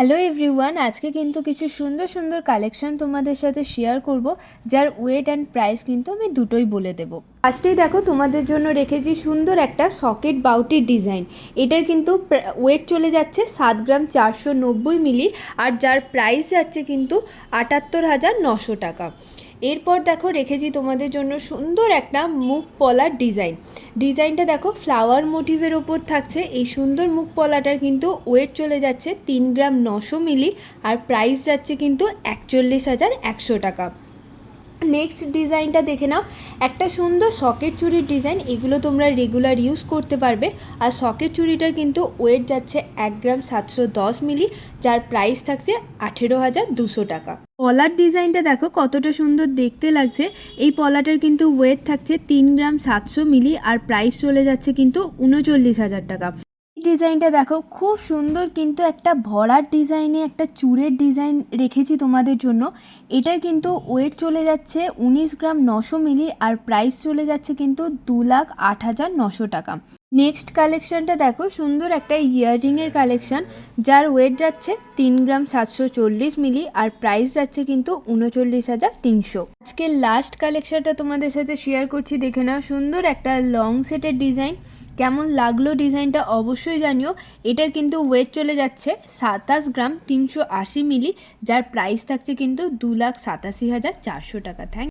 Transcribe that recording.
Hello everyone, আজকে কিন্তু কিছু সুন্দর সুন্দর কালেকশন তোমাদের সাথে শেয়ার করব, যার ওয়েট অ্যান্ড প্রাইস কিন্তু আমি দুটোই বলে দেবো। ফার্স্টেই দেখো, তোমাদের জন্য রেখেছি সুন্দর একটা সকেট বাউটির ডিজাইন। এটার কিন্তু ওয়েট চলে যাচ্ছে 7 গ্রাম 490 মিলি, আর যার প্রাইস যাচ্ছে কিন্তু 78,900 টাকা। এরপর দেখো রেখেছি তোমাদের জন্য সুন্দর একটা মুখ পলার ডিজাইনটা দেখো ফ্লাওয়ার মোটিভের ওপর থাকছে। এই সুন্দর মুখ পলাটার কিন্তু ওয়েট চলে যাচ্ছে 3 গ্রাম 900 মিলি, আর প্রাইস যাচ্ছে কিন্তু 41,100 টাকা। নেক্সট ডিজাইনটা দেখে নাও, একটা সুন্দর সকেট চুড়ির ডিজাইন। এগুলো তোমরা রেগুলার ইউজ করতে পারবে। আর সকেট চুড়িটার কিন্তু ওয়েট যাচ্ছে 1 গ্রাম 710 মিলি, যার প্রাইস থাকছে 18,200 টাকা। পলার ডিজাইনটা দেখো কতটা সুন্দর দেখতে লাগছে। এই পলাটার কিন্তু ওয়েট থাকছে 3 গ্রাম 700 মিলি, আর প্রাইস চলে যাচ্ছে কিন্তু 39,000 টাকা। ডিজাইনটা দেখো খুব সুন্দর, কিন্তু একটা ভরার ডিজাইনে একটা চূড়ের ডিজাইন রেখেছি তোমাদের জন্য। এটার কিন্তু ওয়েট চলে যাচ্ছে 19 গ্রাম 900 মিলি, আর প্রাইস চলে যাচ্ছে কিন্তু 2,08,900 টাকা। নেক্সট কালেকশনটা দেখো, সুন্দর একটা ইয়াররিংয়ের কালেকশন, যার ওয়েট যাচ্ছে 3 গ্রাম 740 মিলি, আর প্রাইস যাচ্ছে কিন্তু 39,300। আজকে লাস্ট কালেকশনটা তোমাদের সাথে শেয়ার করছি, দেখে নাও। সুন্দর একটা লং সেটের ডিজাইন, কেমন লাগলো ডিজাইনটা অবশ্যই জানিও। এটার কিন্তু ওয়েট চলে যাচ্ছে 27 গ্রাম 380 মিলি, যার প্রাইস থাকছে কিন্তু 2,87,400 টাকা। থ্যাংক